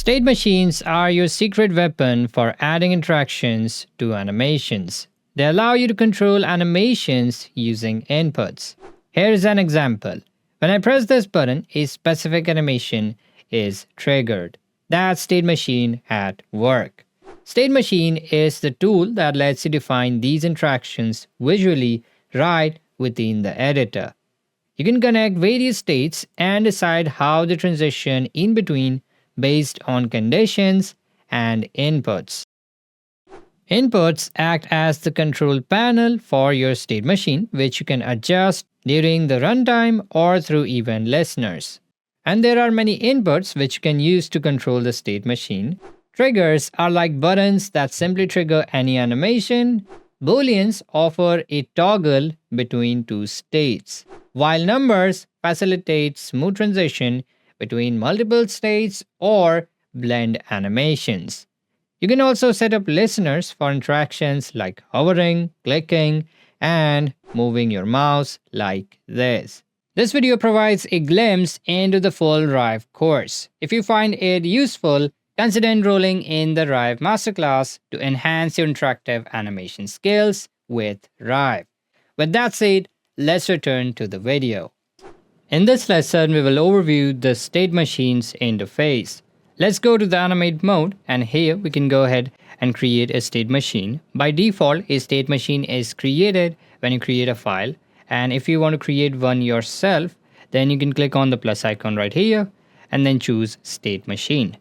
State machines are your secret weapon for adding interactions to animations. They allow you to control animations using inputs. Here is an example. When I press this button, a specific animation is triggered. That's state machine at work. State machine is the tool that lets you define these interactions visually right within the editor. You can connect various states and decide how they transition in between based on conditions and inputs. Inputs act as the control panel for your state machine, which you can adjust during the runtime or through event listeners. And there are many inputs which you can use to control the state machine. Triggers are like buttons that simply trigger any animation. Booleans offer a toggle between two states, while numbers facilitate smooth transition between multiple states or blend animations. You can also set up listeners for interactions like hovering, clicking, and moving your mouse like this. This video provides a glimpse into the full Rive course. If you find it useful, consider enrolling in the Rive Masterclass to enhance your interactive animation skills with Rive. With that said, let's return to the video. In this lesson, we will overview the state machine's interface. Let's go to the animate mode, and here we can go ahead and create a state machine. By default, a state machine is created when you create a file, and if you want to create one yourself, then you can click on the plus icon right here and then choose state machine.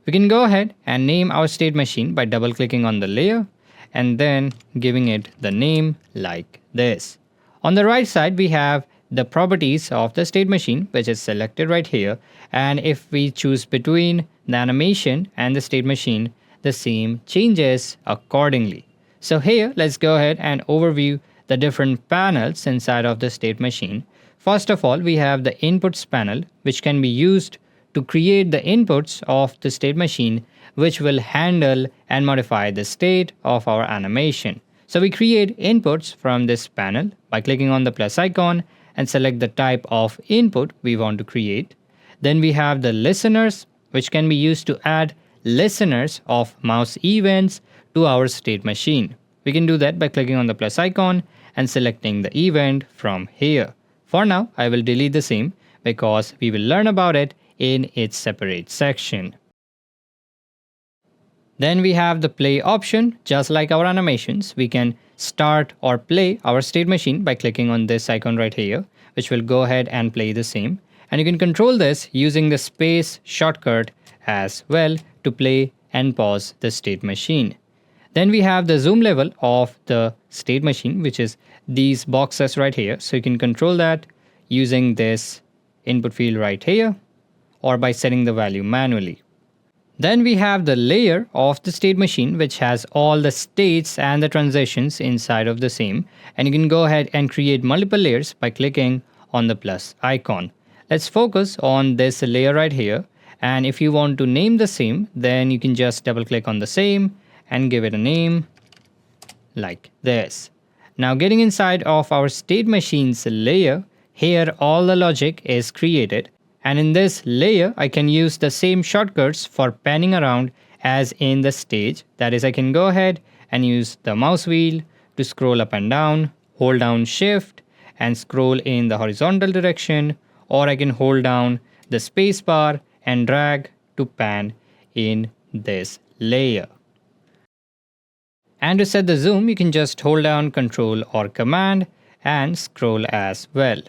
We can go ahead and name our state machine by double clicking on the layer and then giving it the name like this. On the right side, we have the properties of the state machine, which is selected right here, and if we choose between the animation and the state machine, the same changes accordingly. So here, let's go ahead and overview the different panels inside of the state machine. First of all, we have the inputs panel, which can be used to create the inputs of the state machine, which will handle and modify the state of our animation. So we create inputs from this panel by clicking on the plus icon and select the type of input we want to create. Then we have the listeners, which can be used to add listeners of mouse events to our state machine. We can do that by clicking on the plus icon and selecting the event from here. For now, I will delete the same because we will learn about it in its separate section. Then we have the play option. Just like our animations, we can start or play our state machine by clicking on this icon right here, which will go ahead and play the same. And you can control this using the space shortcut as well to play and pause the state machine. Then we have the zoom level of the state machine, which is these boxes right here. So you can control that using this input field right here or by setting the value manually. Then we have the layer of the state machine, which has all the states and the transitions inside of the same. And you can go ahead and create multiple layers by clicking on the plus icon. Let's focus on this layer right here. And if you want to name the same, then you can just double click on the same and give it a name like this. Now getting inside of our state machine's layer, here all the logic is created. And in this layer, I can use the same shortcuts for panning around as in the stage. That is, I can go ahead and use the mouse wheel to scroll up and down, hold down shift and scroll in the horizontal direction, or I can hold down the space bar and drag to pan in this layer. And to set the zoom, you can just hold down Control or Command and scroll as well.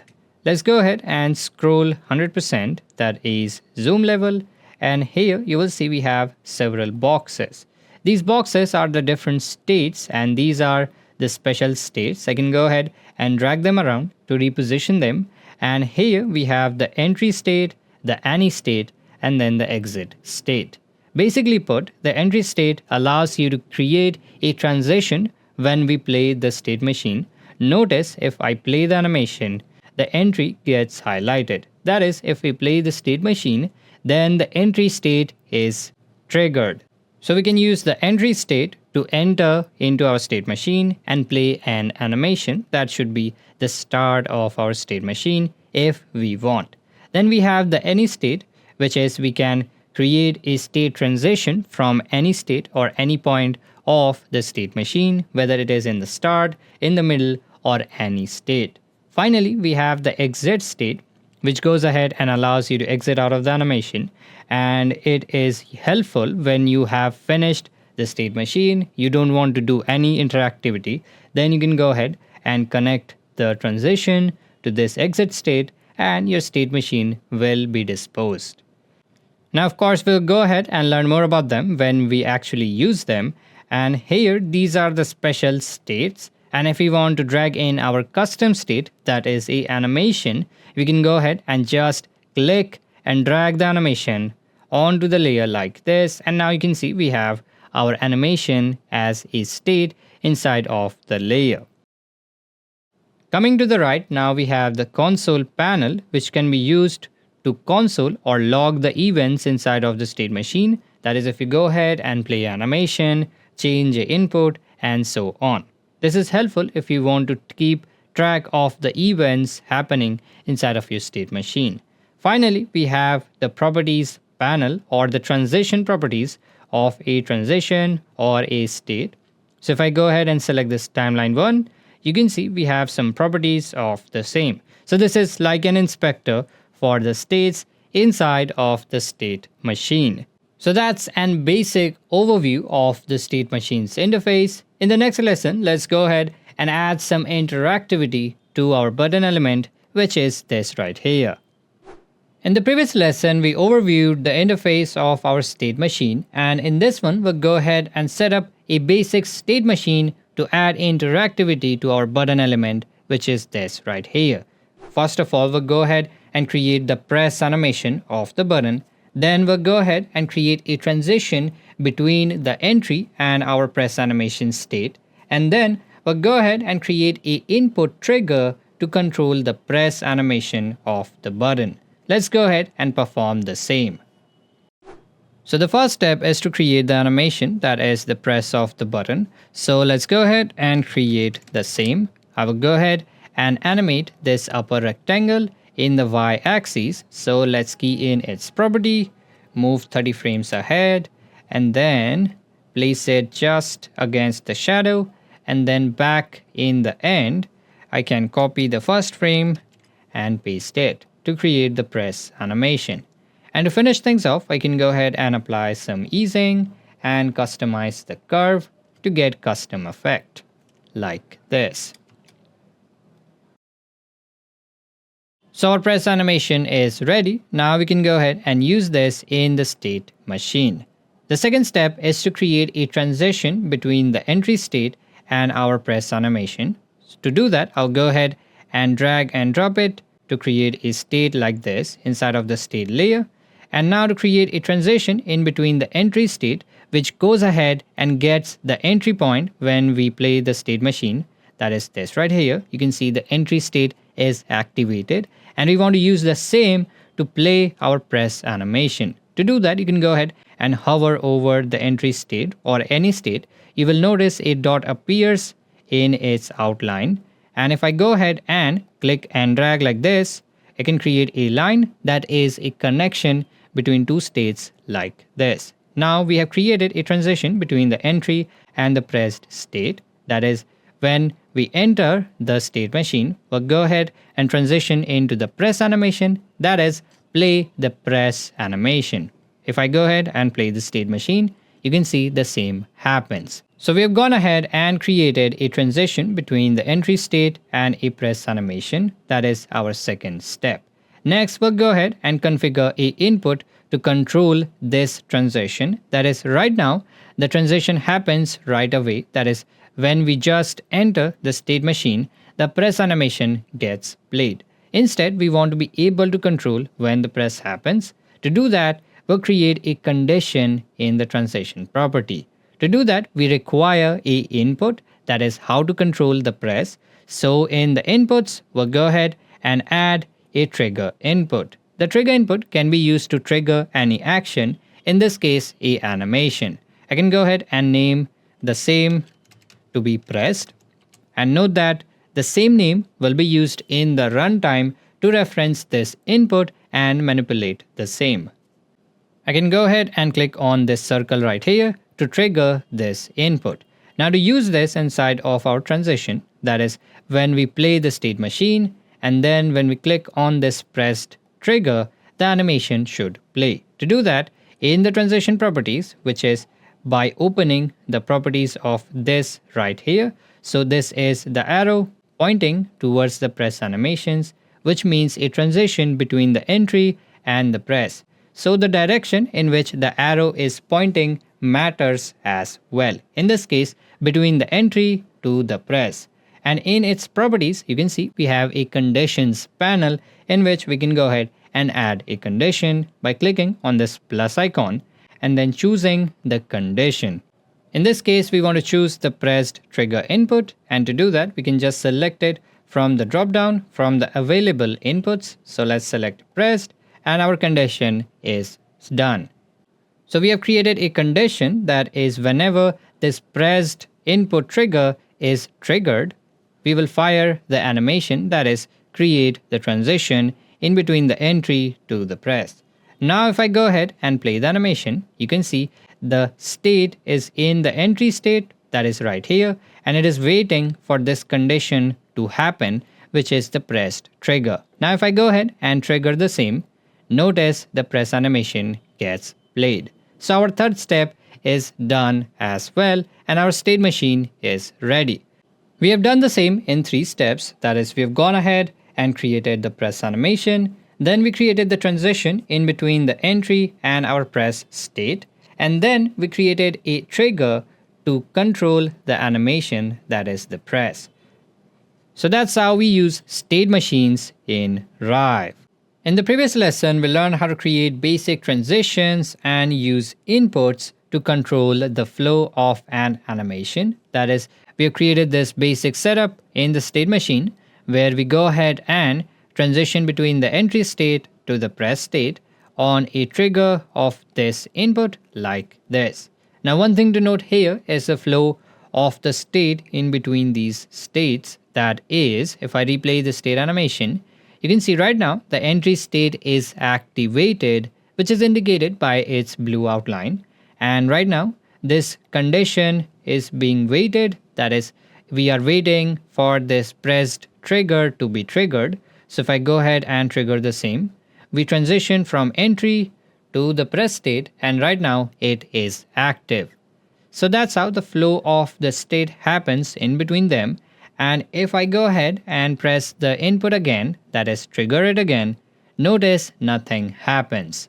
Let's go ahead and scroll 100%, that is zoom level, and here you will see we have several boxes. These boxes are the different states and these are the special states. I can go ahead and drag them around to reposition them, and here we have the entry state, the any state, and then the exit state. Basically put, the entry state allows you to create a transition when we play the state machine. Notice if I play the animation, the entry gets highlighted. That is, if we play the state machine, then the entry state is triggered. So we can use the entry state to enter into our state machine and play an animation that should be the start of our state machine if we want. Then we have the any state, which is we can create a state transition from any state or any point of the state machine, whether it is in the start, in the middle, or any state. Finally, we have the exit state, which goes ahead and allows you to exit out of the animation. And it is helpful when you have finished the state machine, you don't want to do any interactivity, then you can go ahead and connect the transition to this exit state and your state machine will be disposed. Now, of course, we'll go ahead and learn more about them when we actually use them. And here, these are the special states. And if we want to drag in our custom state, that is a animation, we can go ahead and just click and drag the animation onto the layer like this. And now you can see we have our animation as a state inside of the layer. Coming to the right, now we have the console panel, which can be used to console or log the events inside of the state machine. That is, if you go ahead and play animation, change the input, and so on. This is helpful if you want to keep track of the events happening inside of your state machine. Finally, we have the properties panel or the transition properties of a transition or a state. So if I go ahead and select this timeline 1, you can see we have some properties of the same. So this is like an inspector for the states inside of the state machine. So that's an basic overview of the state machine's interface. In the next lesson, let's go ahead and add some interactivity to our button element, which is this right here. In the previous lesson, we overviewed the interface of our state machine, and in this one, we'll go ahead and set up a basic state machine to add interactivity to our button element, which is this right here. First of all, we'll go ahead and create the press animation of the button. Then we'll go ahead and create a transition between the entry and our press animation state. And then we'll go ahead and create an input trigger to control the press animation of the button. Let's go ahead and perform the same. So the first step is to create the animation, that is the press of the button. So let's go ahead and create the same. I will go ahead and animate this upper rectangle in the y-axis. So let's key in its property, move 30 frames ahead, and then place it just against the shadow, and then back in the end, I can copy the first frame and paste it to create the press animation. And to finish things off, I can go ahead and apply some easing and customize the curve to get custom effect like this. So our press animation is ready. Now we can go ahead and use this in the state machine. The second step is to create a transition between the entry state and our press animation. To do that, I'll go ahead and drag and drop it to create a state like this inside of the state layer. And now to create a transition in between the entry state, which goes ahead and gets the entry point when we play the state machine. That is this right here. You can see the entry state is activated, and we want to use the same to play our press animation. To do that, you can go ahead and hover over the entry state or any state. You will notice a dot appears in its outline. And if I go ahead and click and drag like this, I can create a line that is a connection between two states like this. Now we have created a transition between the entry and the pressed state. That is, when we enter the state machine, we'll go ahead and transition into the press animation, that is, play the press animation. If I go ahead and play the state machine, you can see the same happens. So we have gone ahead and created a transition between the entry state and a press animation. That is our second step. Next, we'll go ahead and configure a input to control this transition. That is, right now, the transition happens right away. That is, when we just enter the state machine, the press animation gets played. Instead, we want to be able to control when the press happens. To do that, we'll create a condition in the transition property. To do that, we require a input, that is how to control the press. So in the inputs, we'll go ahead and add a trigger input. The trigger input can be used to trigger any action, in this case, a animation. I can go ahead and name the same to be pressed. And note that the same name will be used in the runtime to reference this input and manipulate the same. I can go ahead and click on this circle right here to trigger this input. Now to use this inside of our transition, that is when we play the state machine and then when we click on this pressed trigger, the animation should play. To do that, in the transition properties, which is by opening the properties of this right here. So this is the arrow pointing towards the press animations, which means a transition between the entry and the press. So the direction in which the arrow is pointing matters as well. In this case, between the entry to the press. And in its properties, you can see we have a conditions panel in which we can go ahead and add a condition by clicking on this plus icon and then choosing the condition. In this case, we want to choose the pressed trigger input, and to do that, we can just select it from the drop down from the available inputs. So let's select pressed, and our condition is done. So we have created a condition that is whenever this pressed input trigger is triggered, we will fire the animation, that is create the transition in between the entry to the press. Now if I go ahead and play the animation, you can see the state is in the entry state, that is right here, and it is waiting for this condition to happen, which is the pressed trigger. Now if I go ahead and trigger the same, notice the press animation gets played. So our third step is done as well, and our state machine is ready. We have done the same in 3 steps, that is we have gone ahead and created the press animation, then we created the transition in between the entry and our press state, and then we created a trigger to control the animation, that is the press. So that's how we use state machines in Rive. In the previous lesson, we learned how to create basic transitions and use inputs to control the flow of an animation. That is, we have created this basic setup in the state machine where we go ahead and transition between the entry state to the press state on a trigger of this input like this. Now one thing to note here is the flow of the state in between these states. That is, if I replay the state animation, you can see right now the entry state is activated, which is indicated by its blue outline. And right now this condition is being waited, that is we are waiting for this pressed trigger to be triggered. So if I go ahead and trigger the same, we transition from entry to the press state, and right now it is active. So that's how the flow of the state happens in between them. And if I go ahead and press the input again, that is trigger it again, notice nothing happens.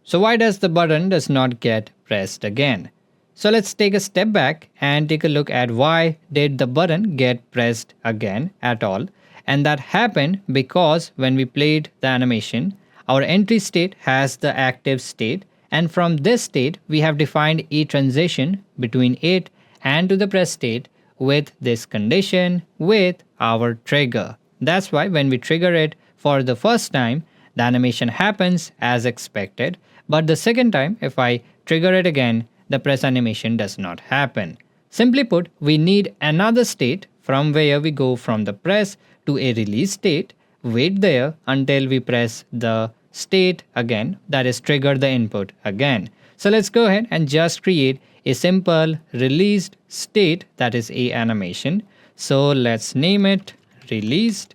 So why does the button does not get pressed again? So let's take a step back and take a look at why did the button get pressed again at all. And that happened because when we played the animation, our entry state has the active state, and from this state we have defined a transition between it and to the press state with this condition with our trigger. That's why when we trigger it for the first time, the animation happens as expected, but the second time if I trigger it again, the press animation does not happen. Simply put, we need another state from where we go from the press to a release state, wait there until we press the state again, that is trigger the input again. So let's go ahead and just create a simple released state, that is a animation. So let's name it released.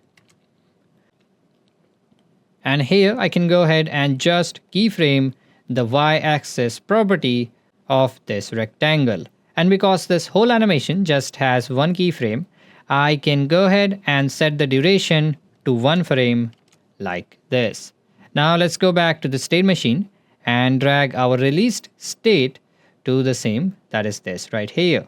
And here I can go ahead and just keyframe the y-axis property of this rectangle. And because this whole animation just has one keyframe, I can go ahead and set the duration to 1 frame like this. Now let's go back to the state machine and drag our released state to the same, that is this right here.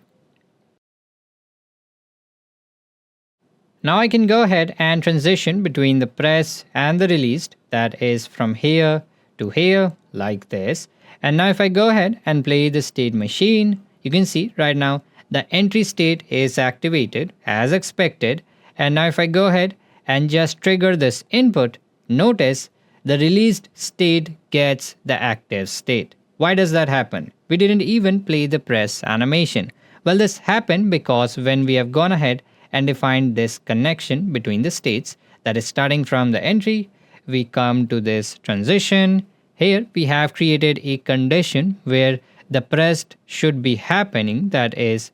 Now I can go ahead and transition between the press and the released, that is from here to here like this. And now if I go ahead and play the state machine, you can see right now the entry state is activated as expected. And now if I go ahead and just trigger this input, notice the released state gets the active state. Why does that happen? We didn't even play the press animation. Well, this happened because when we have gone ahead and defined this connection between the states, that is starting from the entry, we come to this transition, Here we have created a condition where the pressed should be happening, that is,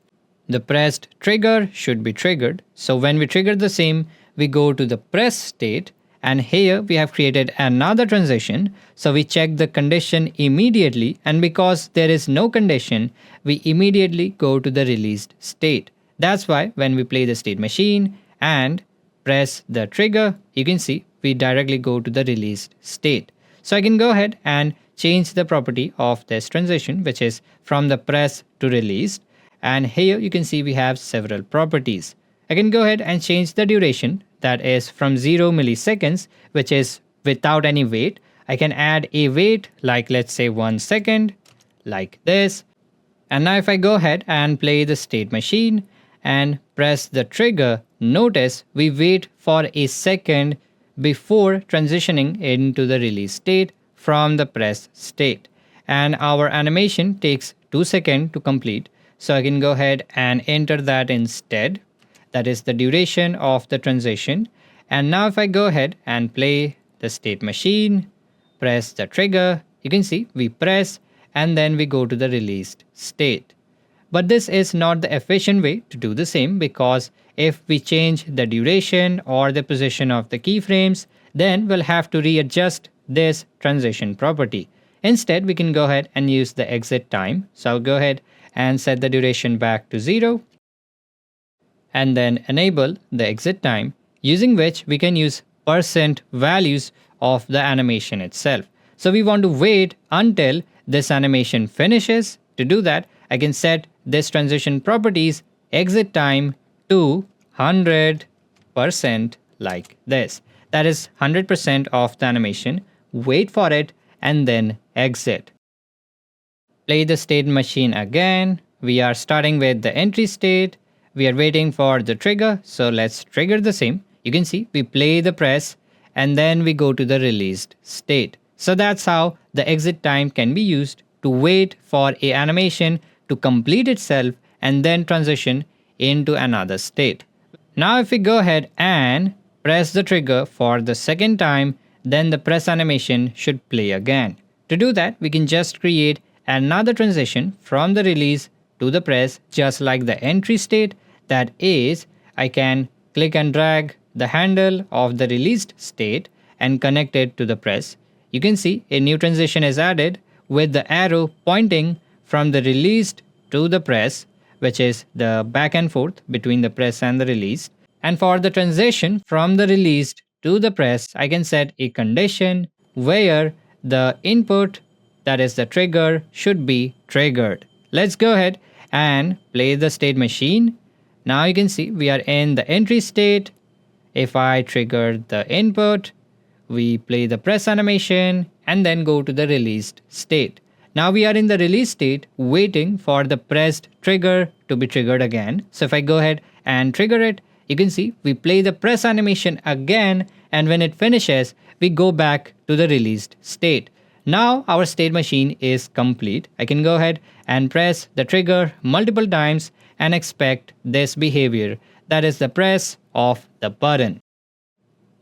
the pressed trigger should be triggered. So when we trigger the same, we go to the press state, and here we have created another transition. So we check the condition immediately, and because there is no condition, we immediately go to the released state. That's why when we play the state machine and press the trigger, you can see we directly go to the released state. So I can go ahead and change the property of this transition, which is from the press to released. And here you can see we have several properties. I can go ahead and change the duration, that is from 0 milliseconds, which is without any wait. I can add a wait like let's say 1 second, like this. And now if I go ahead and play the state machine and press the trigger, notice we wait for a second before transitioning into the release state from the press state. And our animation takes 2 seconds to complete. So I can go ahead and enter that instead. That is the duration of the transition. And now if I go ahead and play the state machine, press the trigger, you can see we press and then we go to the released state. But this is not the efficient way to do the same, because if we change the duration or the position of the keyframes, then we'll have to readjust this transition property. Instead, we can go ahead and use the exit time. So I'll go ahead and set the duration back to 0 and then enable the exit time, using which we can use percent values of the animation itself. So we want to wait until this animation finishes. To do that, I can set this transition properties exit time to 100% like this. That is 100% of the animation. Wait for it and then exit. Play the state machine again. We are starting with the entry state. We are waiting for the trigger. So let's trigger the same. You can see we play the press and then we go to the released state. So that's how the exit time can be used to wait for a animation to complete itself and then transition into another state. Now if we go ahead and press the trigger for the second time, then the press animation should play again. To do that, we can just create another transition from the release to the press, just like the entry state. That is, I can click and drag the handle of the released state and connect it to the press. You can see a new transition is added with the arrow pointing from the released to the press, which is the back and forth between the press and the released. And for the transition from the released to the press, I can set a condition where the input, that is the trigger, should be triggered. Let's go ahead and play the state machine. Now you can see we are in the entry state. If I trigger the input, we play the press animation and then go to the released state. Now we are in the release state waiting for the pressed trigger to be triggered again. So if I go ahead and trigger it, you can see we play the press animation again, and when it finishes, we go back to the released state. Now our state machine is complete. I can go ahead and press the trigger multiple times and expect this behavior, that is the press of the button.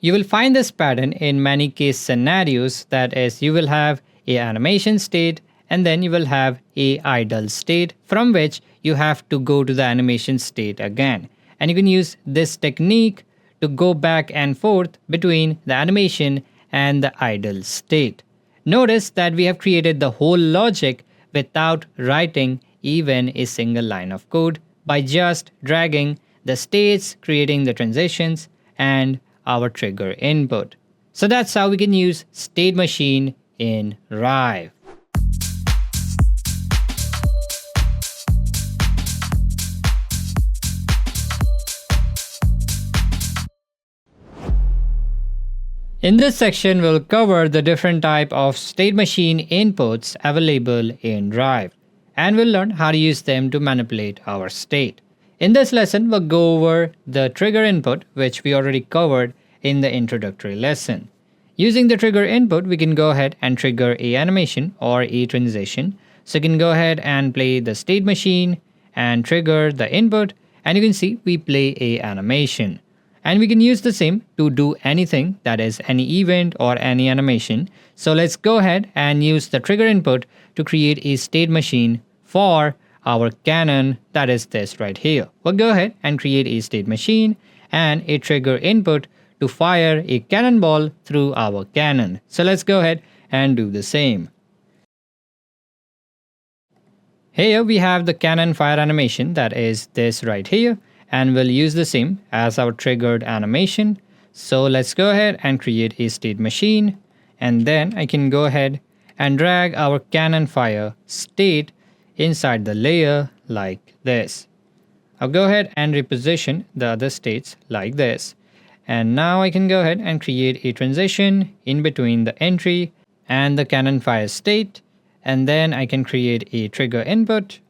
You will find this pattern in many case scenarios, that is, you will have a animation state and then you will have a idle state from which you have to go to the animation state again. And you can use this technique to go back and forth between the animation and the idle state. Notice that we have created the whole logic without writing even a single line of code by just dragging the states, creating the transitions, and our trigger input. So that's how we can use state machine in Rive. In this section, we'll cover the different type of state machine inputs available in Rive, and we'll learn how to use them to manipulate our state. In this lesson, we'll go over the trigger input, which we already covered in the introductory lesson. Using the trigger input, we can go ahead and trigger a animation or a transition. So you can go ahead and play the state machine and trigger the input, and you can see we play a animation. And we can use the same to do anything, that is any event or any animation. So let's go ahead and use the trigger input to create a state machine for our cannon, that is this right here. We'll go ahead and create a state machine and a trigger input to fire a cannonball through our cannon. So let's go ahead and do the same. Here we have the cannon fire animation, that is this right here, and we'll use the same as our triggered animation. So let's go ahead and create a state machine, and then I can go ahead and drag our cannon fire state inside the layer like this. I'll go ahead and reposition the other states like this. And now I can go ahead and create a transition in between the entry and the cannon fire state. And then I can create a trigger input,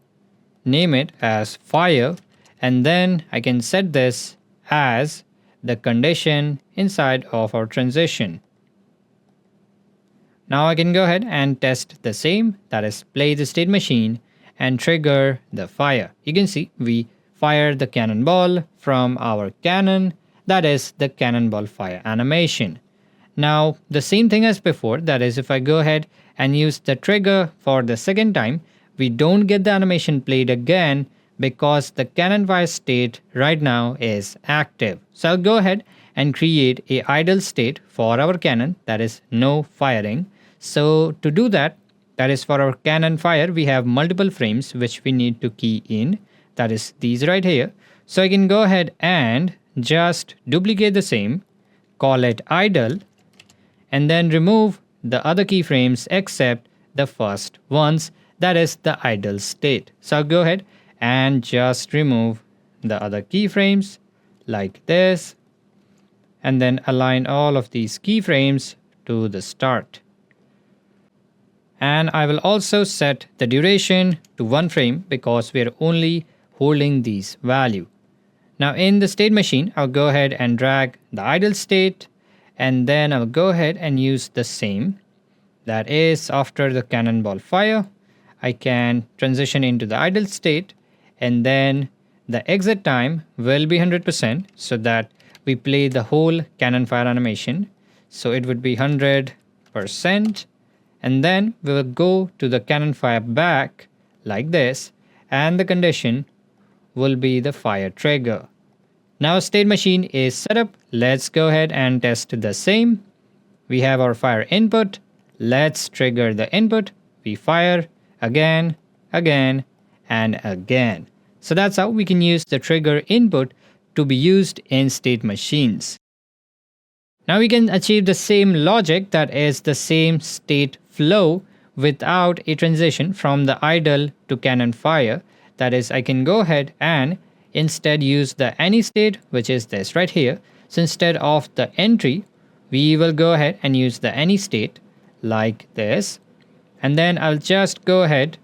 name it as fire, and then I can set this as the condition inside of our transition. Now I can go ahead and test the same, that is play the state machine and trigger the fire. You can see we fire the cannonball from our cannon, that is the cannonball fire animation. Now the same thing as before, that is if I go ahead and use the trigger for the second time, we don't get the animation played again because the cannon fire state right now is active. So I'll go ahead and create a idle state for our cannon, that is no firing. So to do that, that is for our cannon fire, we have multiple frames which we need to key in, that is these right here. So I can go ahead and just duplicate the same, call it idle, and then remove the other keyframes except the first ones, that is the idle state. So I'll go ahead and just remove the other keyframes like this, and then align all of these keyframes to the start. And I will also set the duration to 1 frame because we are only holding these value. Now in the state machine, I'll go ahead and drag the idle state, and then I'll go ahead and use the same. That is after the cannonball fire, I can transition into the idle state, and then the exit time will be 100% so that we play the whole cannon fire animation. So it would be 100%, and then we will go to the cannon fire back like this, and the condition will be the fire trigger. Now state machine is set up. Let's go ahead and test the same. We have our fire input. Let's trigger the input. We fire again, again, and again. So that's how we can use the trigger input to be used in state machines. Now we can achieve the same logic, that is the same state flow without a transition from the idle to cannon fire. That is, I can go ahead and instead use the any state, which is this right here. So instead of the entry, we will go ahead and use the any state like this. And then I'll just go ahead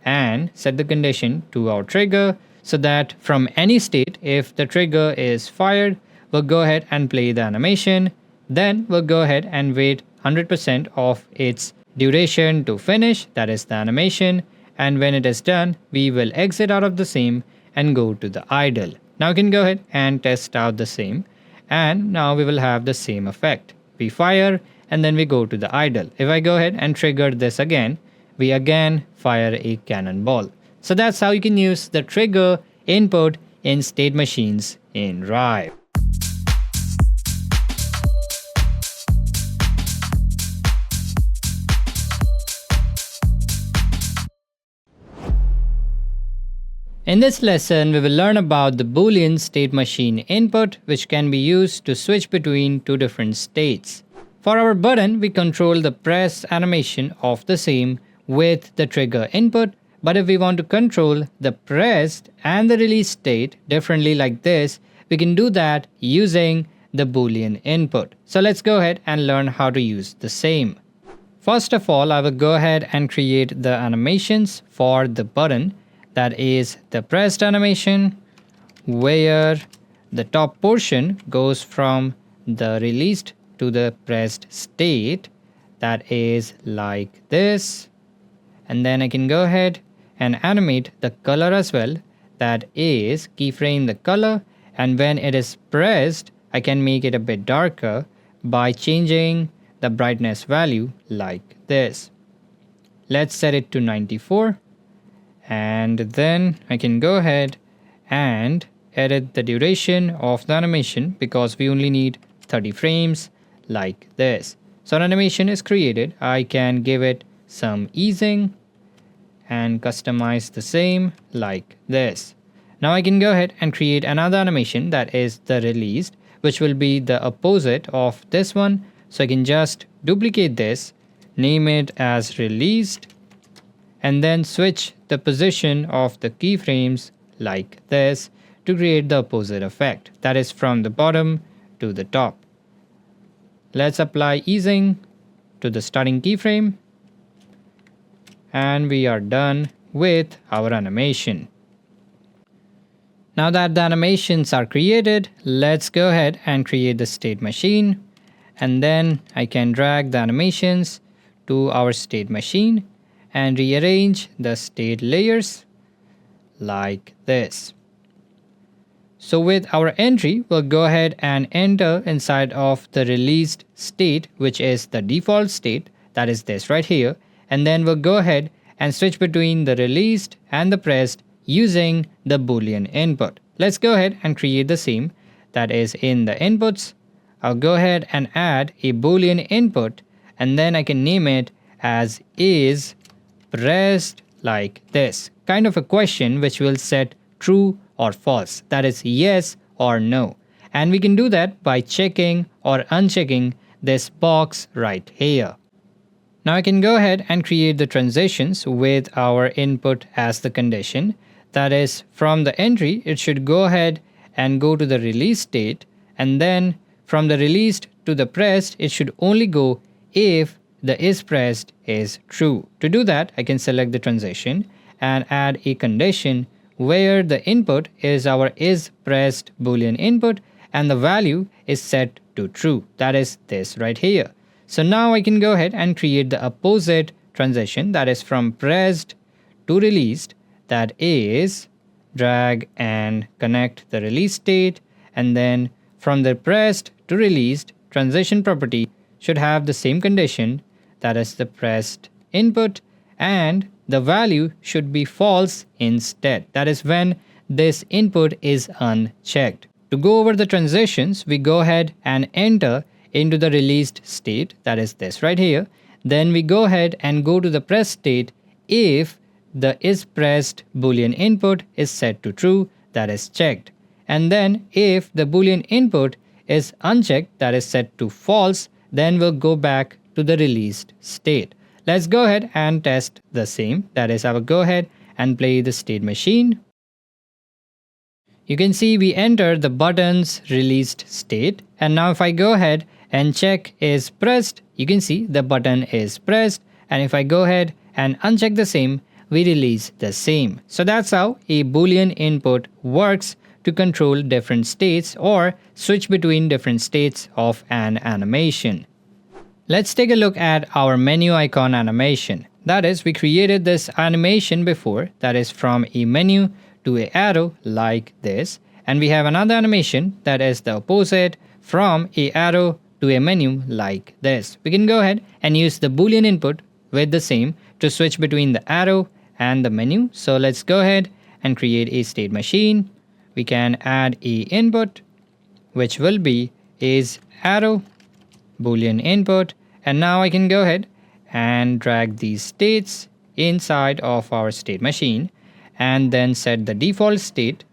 and set the condition to our trigger so that from any state, if the trigger is fired, we'll go ahead and play the animation. Then we'll go ahead and wait 100% of its duration to finish, that is the animation. And when it is done, we will exit out of the same and go to the idle. Now we can go ahead and test out the same, and now we will have the same effect. We fire and then we go to the idle. If I go ahead and trigger this again, we again fire a cannonball. So that's how you can use the trigger input in state machines in Rive. In this lesson, we will learn about the Boolean state machine input, which can be used to switch between two different states. For our button, we control the press animation of the same with the trigger input, but if we want to control the pressed and the release state differently like this, we can do that using the Boolean input. So let's go ahead and learn how to use the same. First of all, I will go ahead and create the animations for the button. That is the pressed animation, where the top portion goes from the released to the pressed state. That is like this. And then I can go ahead and animate the color as well. That is keyframe the color, and when it is pressed, I can make it a bit darker by changing the brightness value like this. Let's set it to 94, and then I can go ahead and edit the duration of the animation because we only need 30 frames like this. So an animation is created. I can give it some easing and customize the same like this. Now I can go ahead and create another animation that is the released, which will be the opposite of this one. So I can just duplicate this, name it as released, and then switch the position of the keyframes like this to create the opposite effect, that is from the bottom to the top. Let's apply easing to the starting keyframe, and we are done with our animation. Now that the animations are created, let's go ahead and create the state machine, and then I can drag the animations to our state machine and rearrange the state layers like this. So with our entry, we'll go ahead and enter inside of the released state, which is the default state, that is this right here, and then we'll go ahead and switch between the released and the pressed using the Boolean input. Let's go ahead and create the same, that is in the inputs. I'll go ahead and add a Boolean input, and then I can name it as is pressed like this, kind of a question which will set true or false, that is yes or no. And we can do that by checking or unchecking this box right here. Now I can go ahead and create the transitions with our input as the condition. That is, from the entry, it should go ahead and go to the release state, and then from the released to the pressed, it should only go if the is pressed is true. To do that, I can select the transition and add a condition where the input is our is pressed Boolean input and the value is set to true, that is this right here. So now I can go ahead and create the opposite transition, that is from pressed to released, that is drag and connect the release state, and then from the pressed to released, transition property should have the same condition, that is the pressed input, and the value should be false instead, that is when this input is unchecked. To go over the transitions, we go ahead and enter into the released state, that is this right here. Then we go ahead and go to the pressed state if the is pressed Boolean input is set to true, that is checked. And then if the Boolean input is unchecked, that is set to false, then we'll go back to the released state. Let's go ahead and test the same, that is I will go ahead and play the state machine. You can see we enter the button's released state, and now if I go ahead and check is pressed, you can see the button is pressed, and if I go ahead and uncheck the same, we release the same. So that's how a Boolean input works to control different states or switch between different states of an animation. Let's take a look at our menu icon animation. That is, we created this animation before, that is from a menu to an arrow like this, and we have another animation that is the opposite, from a arrow to a menu like this. We can go ahead and use the Boolean input with the same to switch between the arrow and the menu. So let's go ahead and create a state machine. We can add a input which will be is arrow Boolean input, and now I can go ahead and drag these states inside of our state machine and then set the default state,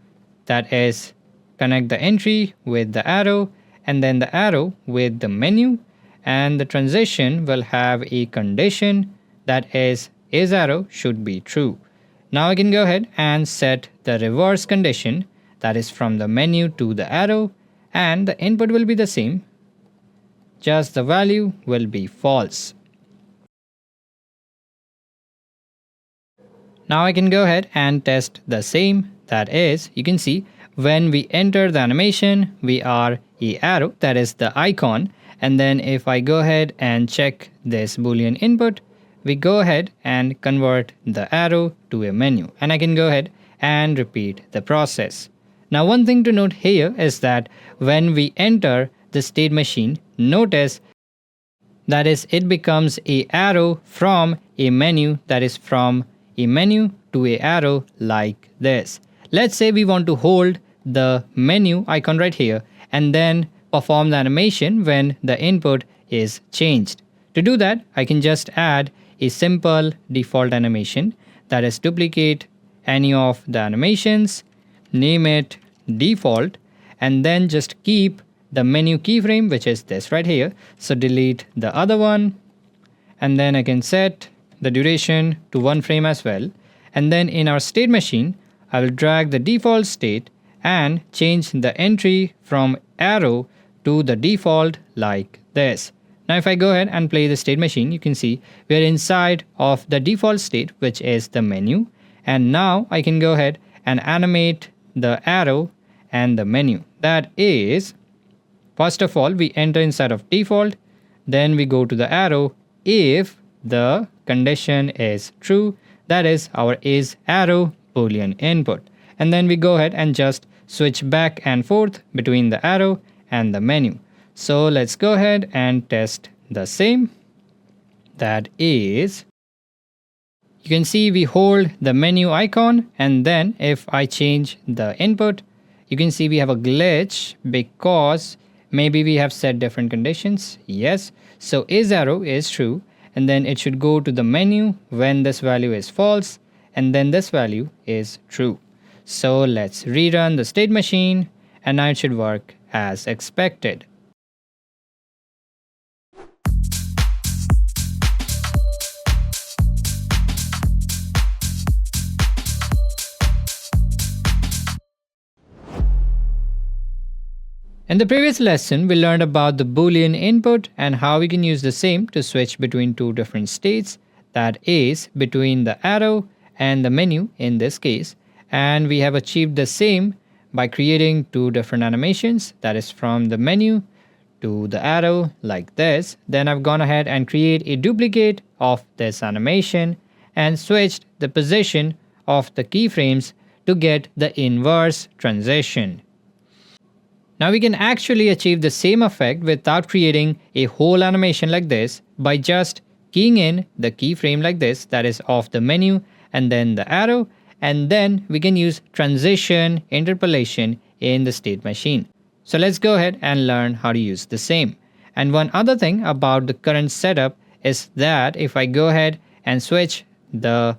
that is connect the entry with the arrow and then the arrow with the menu, and the transition will have a condition that is arrow should be true. Now I can go ahead and set the reverse condition, that is from the menu to the arrow, and the input will be the same, just the value will be false. Now I can go ahead and test the same, that is, you can see when we enter the animation, we are a arrow, that is the icon, and then if I go ahead and check this Boolean input, we go ahead and convert the arrow to a menu, and I can go ahead and repeat the process. Now one thing to note here is that when we enter the state machine, notice that is it becomes a arrow from a menu, that is from a menu to a arrow like this. Let's say we want to hold the menu icon right here and then perform the animation when the input is changed. To do that, I can just add a simple default animation, that is duplicate any of the animations, name it default, and then just keep the menu keyframe, which is this right here. So delete the other one, and then I can set the duration to 1 frame as well. And then in our state machine, I will drag the default state and change the entry from arrow to the default like this. Now if I go ahead and play the state machine, you can see we are inside of the default state, which is the menu. And now I can go ahead and animate the arrow and the menu. That is, first of all, we enter inside of default, then we go to the arrow if the condition is true, that is our is arrow Boolean input. And then we go ahead and just switch back and forth between the arrow and the menu. So let's go ahead and test the same. That is, you can see we hold the menu icon, and then if I change the input, you can see we have a glitch because maybe we have set different conditions. Yes, so is arrow is true, and then it should go to the menu when this value is false, and then this value is true. So let's rerun the state machine, and now it should work as expected. In the previous lesson, we learned about the Boolean input and how we can use the same to switch between two different states, that is, between the arrow and the menu in this case. And we have achieved the same by creating two different animations, that is from the menu to the arrow like this. Then I've gone ahead and create a duplicate of this animation and switched the position of the keyframes to get the inverse transition. Now we can actually achieve the same effect without creating a whole animation like this by just keying in the keyframe like this, that is of the menu and then the arrow, and then we can use transition interpolation in the state machine. So let's go ahead and learn how to use the same. And one other thing about the current setup is that if I go ahead and switch the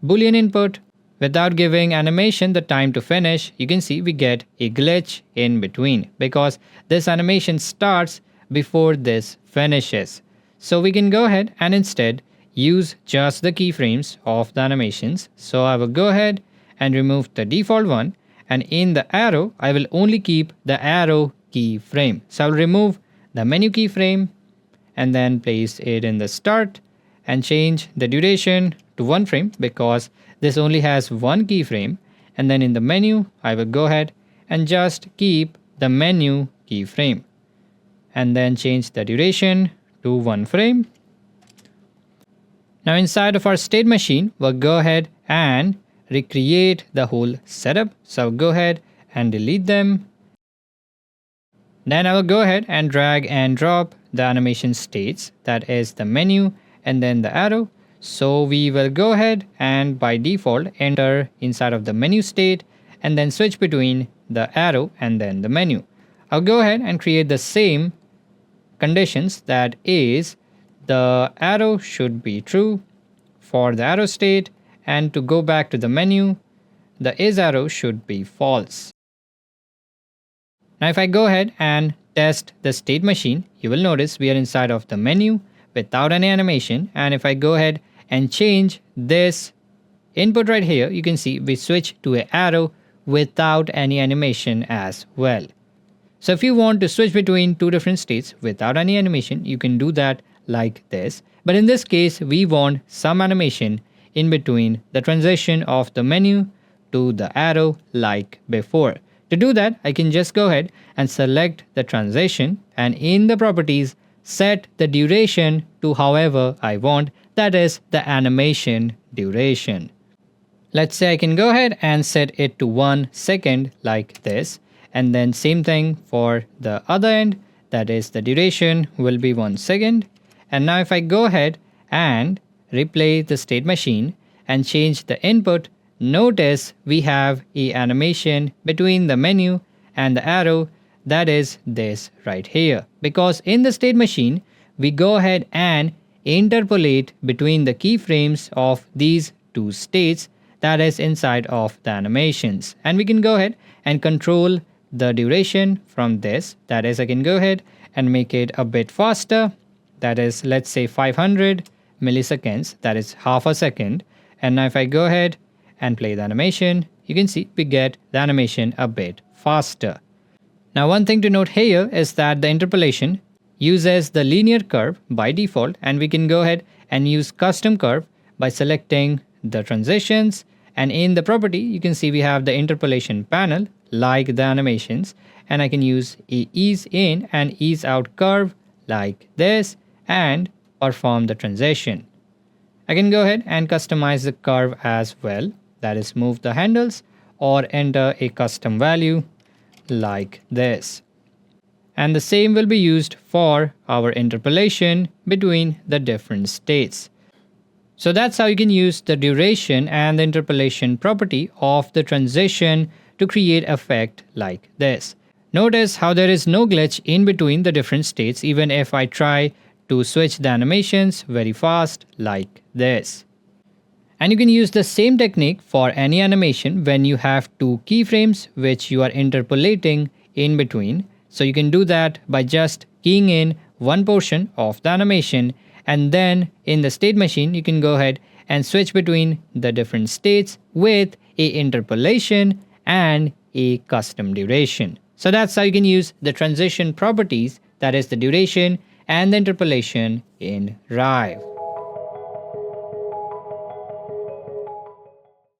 Boolean input without giving animation the time to finish, you can see we get a glitch in between because this animation starts before this finishes. So we can go ahead and instead use just the keyframes of the animations. So I will go ahead and remove the default one, and in the arrow I will only keep the arrow keyframe. So I will remove the menu keyframe and then place it in the start and change the duration to 1 frame because this only has 1 keyframe, and then in the menu I will go ahead and just keep the menu keyframe and then change the duration to 1 frame. Now inside of our state machine, we'll go ahead and recreate the whole setup. So I'll go ahead and delete them. Then I will go ahead and drag and drop the animation states, that is the menu and then the arrow. So we will go ahead and by default enter inside of the menu state and then switch between the arrow and then the menu. I'll go ahead and create the same conditions, that is the arrow should be true for the arrow state, and to go back to the menu the is arrow should be false. Now if I go ahead and test the state machine, you will notice we are inside of the menu without any animation, and if I go ahead and change this input right here, you can see we switch to an arrow without any animation as well. So if you want to switch between two different states without any animation, you can do that like this. But in this case, we want some animation in between the transition of the menu to the arrow like before. To do that, I can just go ahead and select the transition and in the properties set the duration to however I want, that is the animation duration. Let's say I can go ahead and set it to 1 second like this. And then same thing for the other end, that is the duration will be 1 second. And now if I go ahead and replay the state machine and change the input, notice we have an animation between the menu and the arrow, that is this right here. Because in the state machine, we go ahead and interpolate between the keyframes of these two states, that is inside of the animations. And we can go ahead and control the duration from this. That is, I can go ahead and make it a bit faster. That is, let's say 500 milliseconds, that is half a second. And now if I go ahead and play the animation, you can see we get the animation a bit faster. Now one thing to note here is that the interpolation uses the linear curve by default, and we can go ahead and use custom curve by selecting the transitions. And in the property, you can see we have the interpolation panel like the animations, and I can use a ease in and ease out curve like this and perform the transition. I can go ahead and customize the curve as well, that is move the handles or enter a custom value like this. And the same will be used for our interpolation between the different states. So that's how you can use the duration and the interpolation property of the transition to create effect like this. Notice how there is no glitch in between the different states even if I try to switch the animations very fast like this. And you can use the same technique for any animation when you have two keyframes which you are interpolating in between. So you can do that by just keying in one portion of the animation, and then in the state machine you can go ahead and switch between the different states with a interpolation and a custom duration. So that's how you can use the transition properties, that is the duration and the interpolation in Rive.